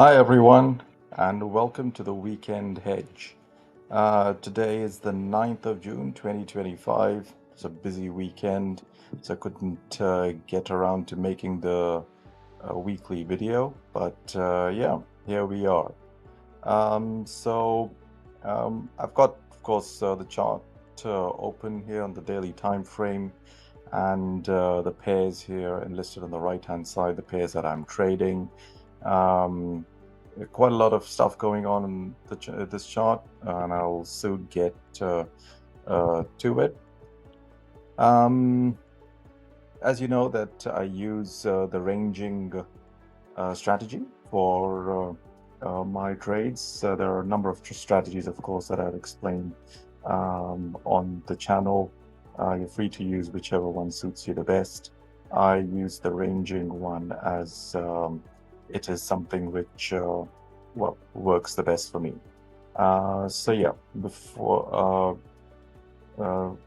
Hi, everyone, and welcome to the Weekend Hedge. Today is the 9th of June, 2025. It's a busy weekend, so I couldn't get around to making the weekly video, but yeah, here we are. I've got, of course, the chart open here on the daily time frame, and the pairs here enlisted on the right-hand side, the pairs that I'm trading. Quite a lot of stuff going on in this chart, and I'll soon get to it. As you know, that I use the ranging strategy for my trades. There are a number of strategies, of course, that I've explained on the channel. You're free to use whichever one suits you the best. I use the ranging one as it is something which works the best for me. So yeah,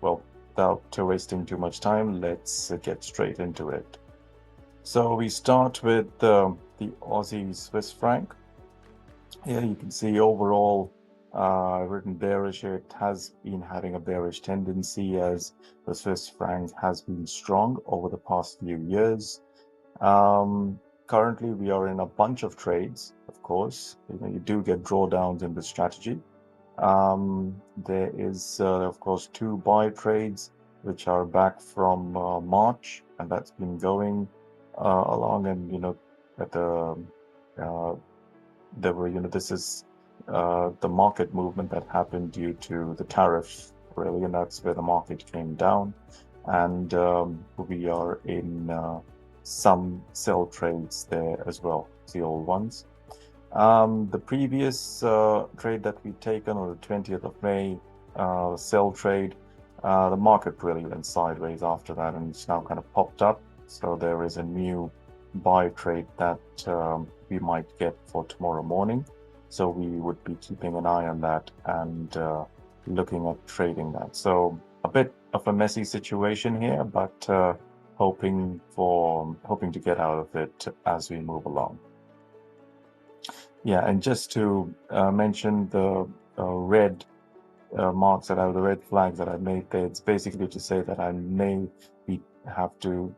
without wasting too much time, let's get straight into it. So we start with the Aussie Swiss franc. Here you can see overall written bearish here. It has been having a bearish tendency as the Swiss franc has been strong over the past few years. Currently, we are in a bunch of trades, of course. You do get drawdowns in this strategy. There is, of course, two buy trades, which are back from March, and that's been going along. And, at this is the market movement that happened due to the tariff, really, and that's where the market came down. And we are in some sell trades there as well, the old ones. The previous trade that we'd taken on the 20th of May, sell trade, the market really went sideways after that, and it's now kind of popped up. So there is a new buy trade that we might get for tomorrow morning. So we would be keeping an eye on that and looking at trading that. So a bit of a messy situation here, but hoping to get out of it as we move along. Yeah, and just to mention the red marks the red flags that I made there, it's basically to say that I may have to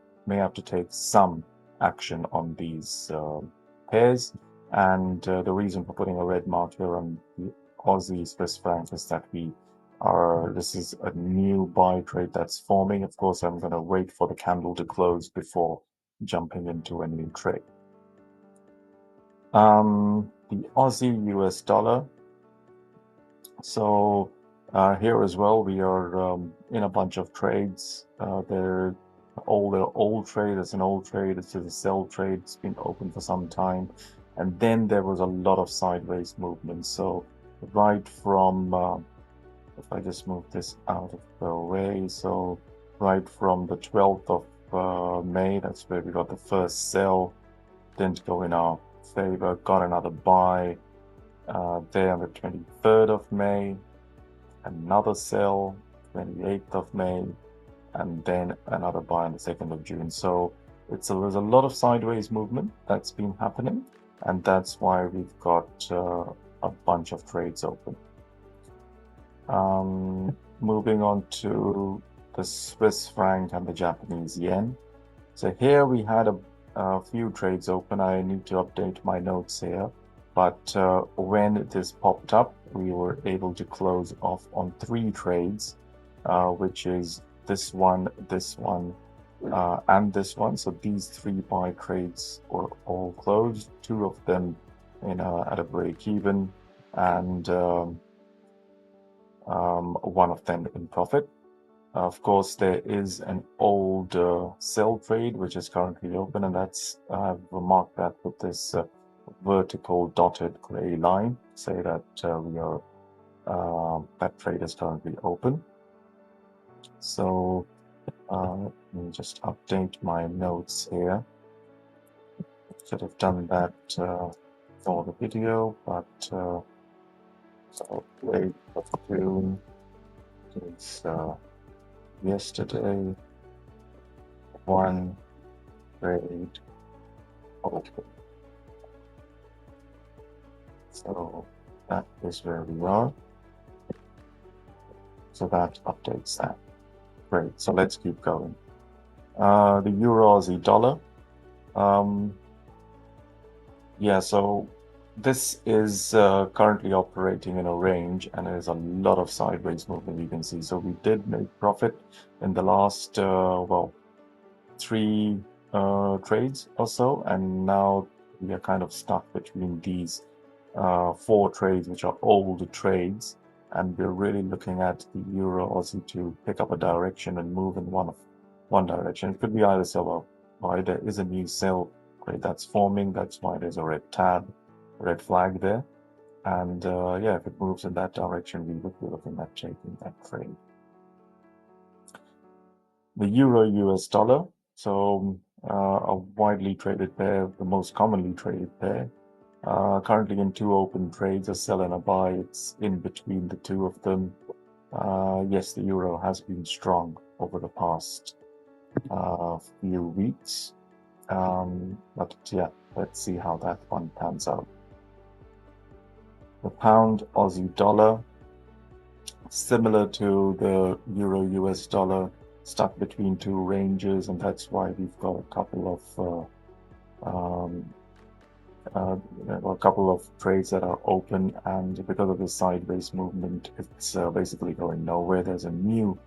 take some action on these pairs. And the reason for putting a red mark here on the Aussie Swiss franc is that this is a new buy trade that's forming. Of course, I'm going to wait for the candle to close before jumping into a new trade. The Aussie US dollar. So here as well, we are in a bunch of trades. They're old trade. It's an old trade. It's a sell trade. It's been open for some time. And then there was a lot of sideways movement. So right from, if I just move this out of the way, so right from the 12th of May, that's where we got the first sell. Didn't go in our favor. Got another buy there on the 23rd of May. Another sell, 28th of May, and then another buy on the 2nd of June. So there's a lot of sideways movement that's been happening, and that's why we've got a bunch of trades open. Moving on to the Swiss franc and the Japanese yen. So here we had a few trades open. I need to update my notes here. But when this popped up, we were able to close off on 3 trades, which is this one, and this one. So these 3 buy trades were all closed. 2 of them, at a break even, and one of them in profit. Of course, there is an old sell trade which is currently open, and that's I've marked that with this vertical dotted gray line, say that that trade is currently open. So let me just update my notes here. Should have done that for the video, but so 8th of June is yesterday. One trade open. So that is where we are. So that updates that. Great. So let's keep going. The Euro Aussie dollar. Um, yeah, so this is currently operating in a range, and there's a lot of sideways movement you can see. So we did make profit in the last, well, three trades or so, and now we are kind of stuck between these four trades, which are old trades, and we're really looking at the Euro Aussie to pick up a direction and move in one direction. It could be either sell or buy. There is a new sell trade that's forming. That's why there's a red flag there. And yeah, if it moves in that direction, we would be looking at taking that trade. The Euro US dollar, so a widely traded pair, the most commonly traded pair. Currently in two open trades, a sell and a buy. It's in between the two of them. Yes, the euro has been strong over the past few weeks. But yeah, let's see how that one pans out. The pound Aussie dollar, similar to the euro US dollar, stuck between two ranges, and that's why we've got a couple of trades that are open, and because of the sideways movement, it's basically going nowhere. There's a new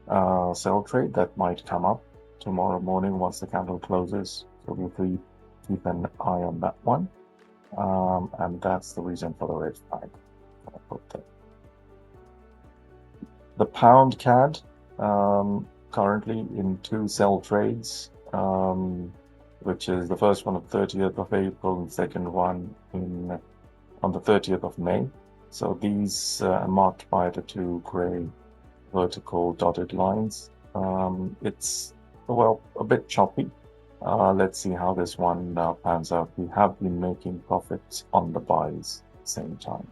sell trade that might come up tomorrow morning once the candle closes, so we'll keep an eye on that one, and that's the reason for the red flag. The pound CAD, currently in two sell trades, which is the first one on 30th of April and second one on the 30th of May. So these are marked by the two gray vertical dotted lines. It's, well, a bit choppy. Let's see how this one pans out. We have been making profits on the buys at the same time.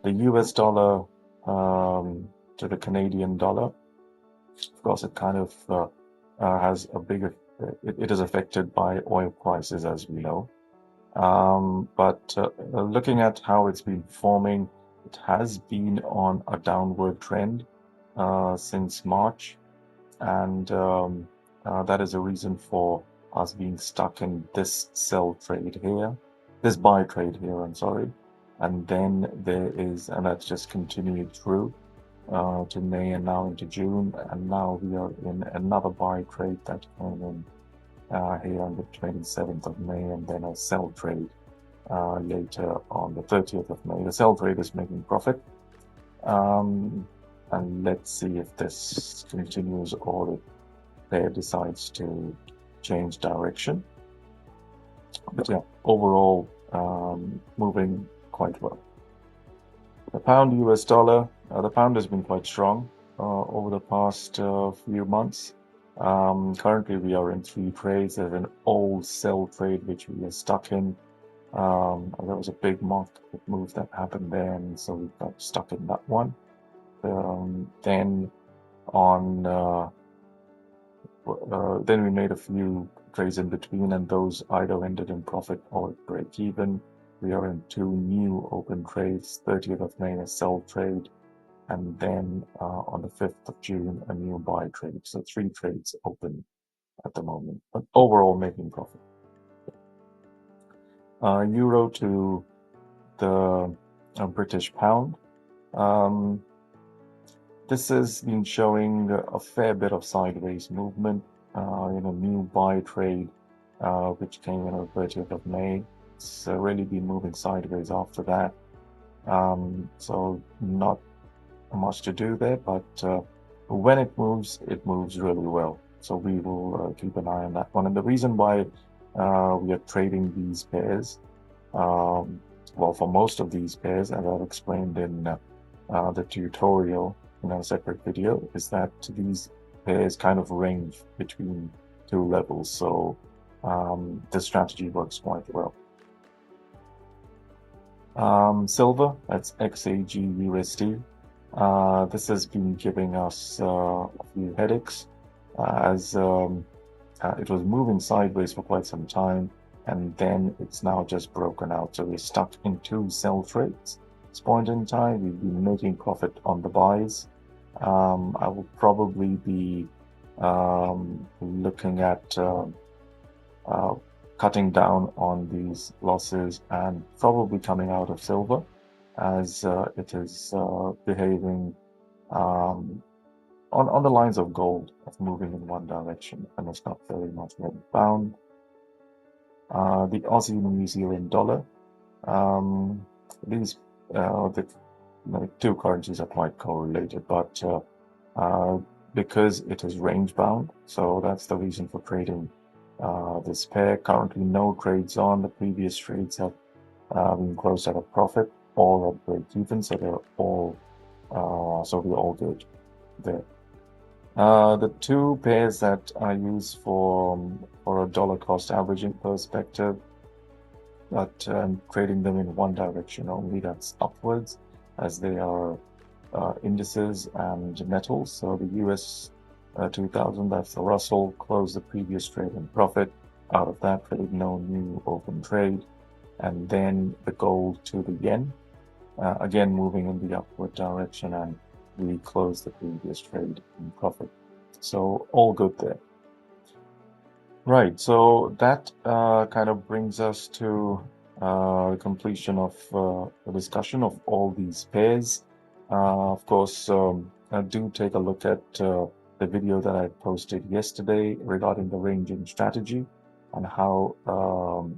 The US dollar to the Canadian dollar, of course, it kind of has a bigger, it is affected by oil prices, as we know. But looking at how it's been forming, it has been on a downward trend since March, and that is a reason for us being stuck in this sell trade here, this buy trade here, I'm sorry. And then there is, and that's just continued through to May and now into June, and now we are in another buy trade that came in here on the 27th of May, and then a sell trade later on the 30th of May. The sell trade is making profit, and let's see if this continues or the pair decides to change direction. But yeah, overall moving quite well. The pound US dollar, the pound has been quite strong over the past few months. Currently we are in three trades. There's an old sell trade which we are stuck in. There was a big market move that happened there, and so we got stuck in that one. Then we made a few trades in between, and those either ended in profit or break even. We are in two new open trades, 30th of May, a sell trade, and then on the 5th of June, a new buy trade. So three trades open at the moment, but overall making profit. Euro to the British pound. This has been showing a fair bit of sideways movement in a new buy trade, which came in on the 30th of May. It's really been moving sideways after that. So not much to do there, but when it moves really well. So we will keep an eye on that one. And the reason why we are trading these pairs, well, for most of these pairs, as I've explained in the tutorial in a separate video, is that these pairs kind of range between two levels. So this strategy works quite well. Silver, that's XAG USD. This has been giving us a few headaches as it was moving sideways for quite some time. and then it's now just broken out. So we're stuck in two sell trades. At this point in time, we've been making profit on the buys. I will probably be looking at uh, cutting down on these losses and probably coming out of silver as it is behaving um, on the lines of gold, of moving in one direction, and it's not very much bound. The Aussie and New Zealand dollar. Um, these the two currencies are quite correlated, but because it is range bound, so that's the reason for trading this pair. Currently, no trades on. The previous trades have been closed at a profit or at break even, so they're all so we're all good there. The two pairs that I use for a dollar cost averaging perspective, but trading them in one direction only, that's upwards, as they are indices and metals. So the US 2000, that's the Russell, closed the previous trade in profit. Out of that trade, no new open trade. And then the gold to the yen, again moving in the upward direction, and we closed the previous trade in profit. So all good there. Right, so that kind of brings us to the completion of the discussion of all these pairs. Of course, do take a look at the video that I posted yesterday regarding the ranging strategy and how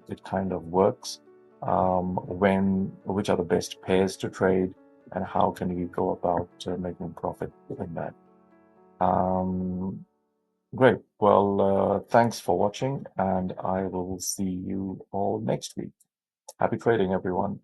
it kind of works, which are the best pairs to trade, and how can we go about making profit within that. Great. Well, thanks for watching, and I will see you all next week. Happy trading, everyone.